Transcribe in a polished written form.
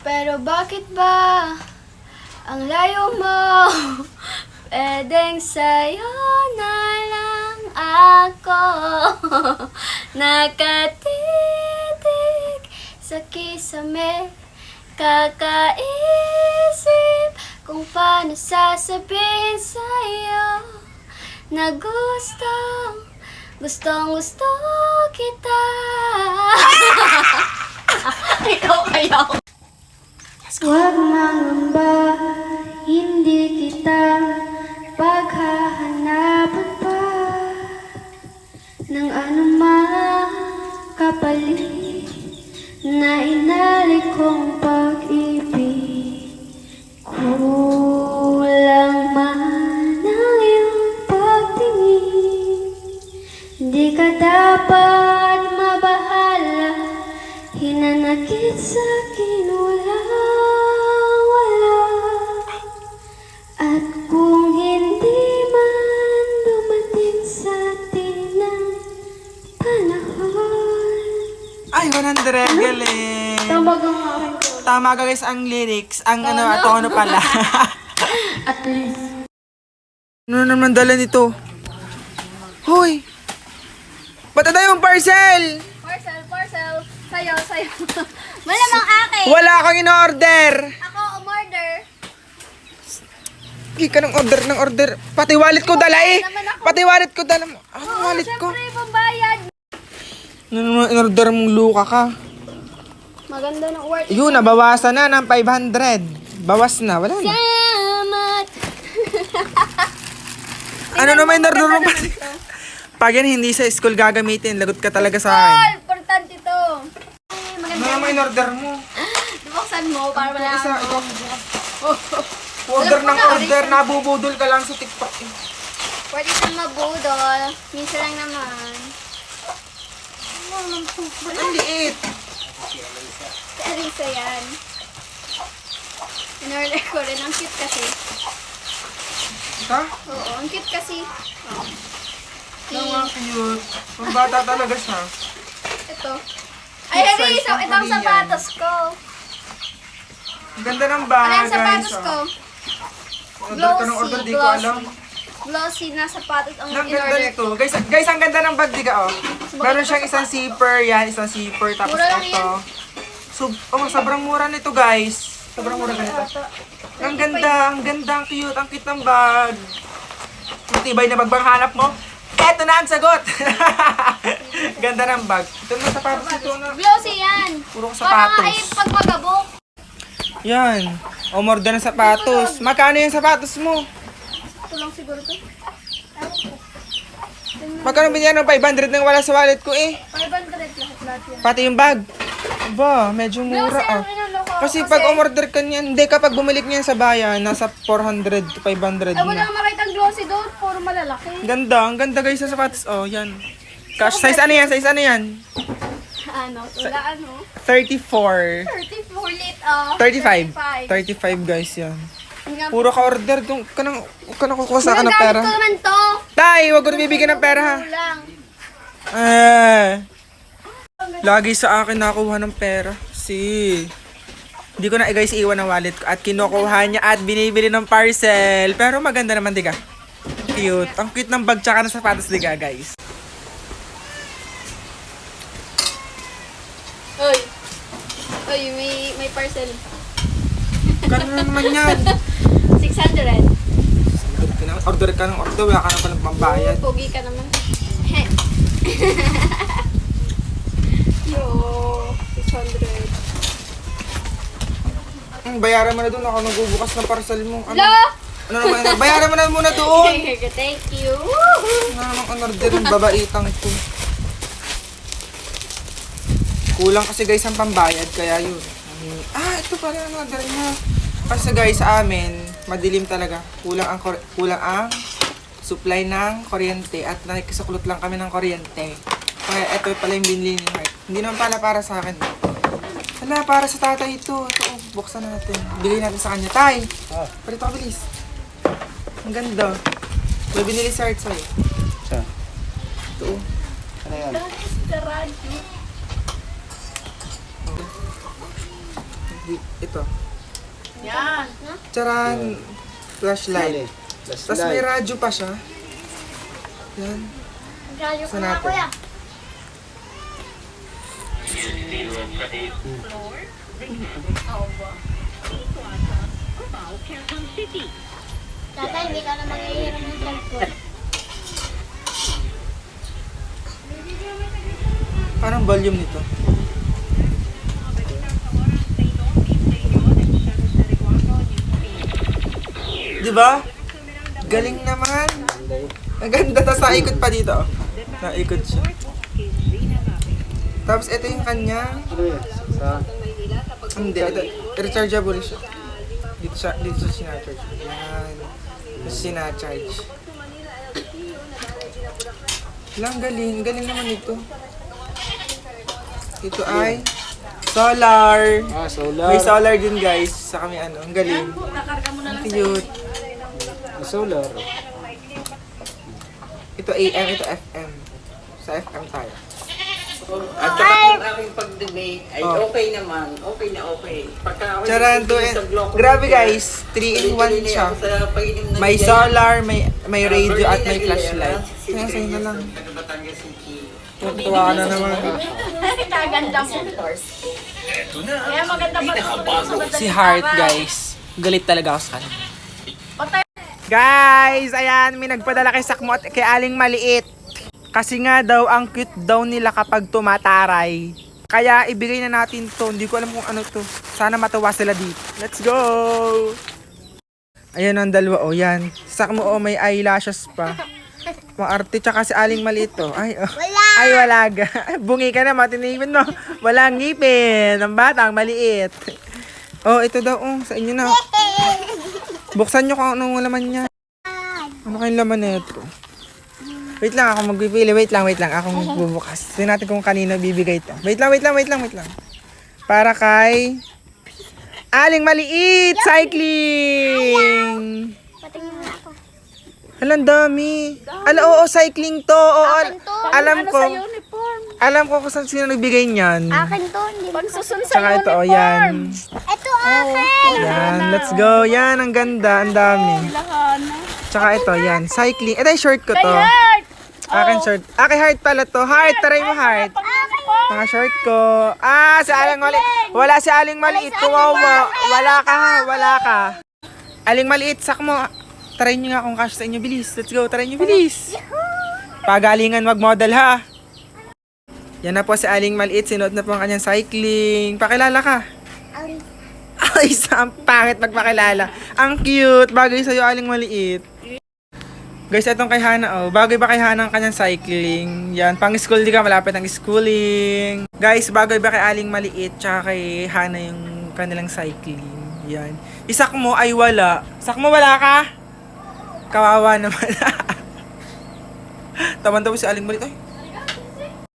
Pero bakit ba ang layo mo? Pwedeng sa'yo na lang ako. Nakatitig sa kisame, kakaisip kung paano sasabihin sa'yo na gustong gusto kita. Ikaw kaya. Huwag mangamba, hindi kita paghahanapan pa ng anumang kapalit na inalik kong pag-ibig. Kulang man ang iyong pagtingin, di ka dapat mabahala. Hinanakit sa'kin wala. At kung hindi man dumating sa atin ang panahon. Ay, 100. Galing. Tama ka nga akin ko. Tama ka guys ang lyrics. Ang tono pala. At least. Ano naman dala nito? Hoy! Ba't na yung parcel? Parcel. Sayo. Malamang akin. Wala kang in-order. Ako umorder. Hindi ka ng order. Pati wallet ko dala eh. Pati wallet ko dala mo. Ano wallet ko? Siyempre, pambayad. Ano naman in-order mong luka ka? Maganda ng worth. Yun, nabawasan na ng 500. Bawas na, wala na. Salamat. Ano naman in-order mo? Pag yan hindi sa school gagamitin, lagot ka talaga sa akin. Importante to. Ano naman in-order mo? Buksan mo para wala Isa, akong... order ng order, nabubudol ka lang sa TikTok. Pwede kang mabudol. Minsan lang naman. Ang liit. Si Arisa yan. In-order ko rin. Ang cute kasi. Ha? Oo, ang cute kasi. Oh. Ano nga cute. Ang bata talaga siya. Ito. Ay, Arisa! Ito ang sapatos ko. Ang ganda ng Ano bagay. yung sapatos ko? Order ka ng order, di ko alam. Glossy na sapatos ang Ang ganda in-order nito. ko. Guys, ang ganda ng bag, di ka oh. Meron siyang isang zipper, yan, isang zipper, tapos Mura lang ito. So, sobrang mura nito guys. Sobrang mura ganito. Ang ganda, ang cute, ang cute ng bag. Matibay na bag bang hanap mo? Eto na ang sagot! Ganda ng bag. Ito na sapatos ito na. Glossy yan. Puro Para sapatos. nga ay pag magabok. Yan. Umorder ng sapatos. Magkano yung sapatos mo? Ito lang siguro to. Magkano binigyan ng 500 nang wala sa wallet ko eh? 500 lahat yan. Pati yung bag. Aba, medyo mura ah. Kasi pag umorder ka niyan, hindi kapag bumalik niyan sa bayan, nasa 400 to 500 Ay, wala na. kang makita ang glossy doon. Puro malalaki. Ang ganda guys sa sapatos. Oh, yan. Cash size ano yan? Size ano yan? Ano? Wala ano? 34. 34 lit. Oh. 35. 35 guys yan. Nga, Puro ka order. Huwag ka nang kukuha sa akin ng Magagamit pera. ko naman to. Tay, huwag ko na bibigyan ng pera ha. Kulang. Lagi sa akin nakuha ng pera. Hindi ko na guys iwan ang wallet ko at kinukuha niya at binibili ng parcel. Pero maganda naman diga. Cute. Ang cute ng bag tsaka ng sapatos diga guys. Oy, may parcel. Kano naman yan? 600. Order ka ng order. Wala ka na palang pambayad. Pogi ka naman. Yo, 600. Bayaran mo na doon. Ako nagbubukas ng parcel mo. Ano Hello? naman? Bayaran mo na muna doon. Thank you. Ano namang order ng babaitang to. Kulang kasi guys ang pambayad. Kaya yun. Ito pala ang order niya. Kasi guys sa amin, madilim talaga. Kulang ang supply ng kuryente at nakikisuklot lang kami ng kuryente. Kaya ito pala yung binili ni Mark. Hindi naman pala para sa akin. Wala, para sa tatay ito. Ito, buksan natin. Bili natin sa kanya. Tay! Palito ka bilis. Ang ganda. May binili sa Art sa'yo. Siya. Ito. Ano yan? Ito. Yan. Charan. Flashlight. Tapos may radyo pa siya. Yan. Radyo ko Saan na, natin? kuya. Tatay, hindi ka na maghihiram ng cellphone. Parang volume nito. Di ba? Galing naman. Ang ganda. Tapos naikot pa dito. Oh. Naikot siya. Tapos ito yung kanya. Hindi, ito. Rechargeable siya. Dito siya sinacharge. Yan. Tapos sinacharge. Lang galing. Galing naman ito. Ito ay solar. Solar. May solar din guys. Sa kami ano. Ang galing. Ang cute. Solar. Ito AM, ito FM. Sa FM tayo. At saka yung aking pag-debate ay Oh. okay naman. Okay na okay. Pagka ako Charan to nagtitigil sa block, grabe guys, 3 in 1 tuloy-tuloy siya. ako sa painom ng May bigay. solar, may radio Berlin at may Aguilera, flashlight. si Kaya sa'yo na lang. taga Batangas City. Tuwa ka na naman. Kaganda mo. Kaya maganda pa ito sa Si Heart guys. Galit talaga ako sa kanya. Patay. Guys, ayan, may nagpadala kay Sakmo at kay Aling Maliit. Kasi nga daw, ang cute daw nila kapag tumataray. Kaya ibigay na natin to. Hindi ko alam kung ano to. Sana matuwa sila dito. Let's go! Ayan ang dalawa. O, yan. Sakmo, o, may eyelashes pa. Maarte, tsaka si Aling Maliit to. Ay, oh. Ay, wala ga. Bungi ka na, matinipin no. Walang ngipin. Ang batang maliit. Oh, ito daw, oh. Sa inyo na. Buksan nyo kung anong laman niya. Ano kayong laman na ito? Wait lang, ako magpipili. Wait lang. Ako magbubukas. Tingnan natin kung kanino bibigay ito. Wait lang. Para kay Aling Maliit! Cycling! Patingin na ako. Alang dami. Oo, cycling to. Oo, alam ko. Uniform. Alam ko kung sino nagbigay niyan. Akin to. Pagsusun sa Tsaka ito, oh, yan. Ito akin. Yan, let's go. Yan, ang ganda. Ang dami. Tsaka ito, yan. Cycling. Ito yung short ko to. Akin short. Kay Heart pala to. Heart, taray mo Heart. Mga short ko. Si Aling Maliit. Wala si Aling Maliit. Kuwawa. Wala ka. Aling Maliit, sak mo. Try nyo nga kung cash sa inyo. Bilis. Let's go. Try nyo, bilis. Pagalingan, mag-model ha. Yan na po si Aling Maliit. Sinuot na po ang kanyang cycling. Pakilala ka. Ay, ang pangit magpakilala. Ang cute. Bagay sa'yo, Aling Maliit. Guys, itong kay Hana, oh. Bagay ba kay Hana ang kanyang cycling? Yan, pang-school di ka, malapit ang schooling. Guys, bagay ba kay Aling Maliit tsaka kay Hana yung kanilang cycling? Yan. Isak mo ay wala. Isak mo wala ka? Kawawa naman. Taman-tawa si Aling Maliit. Ay,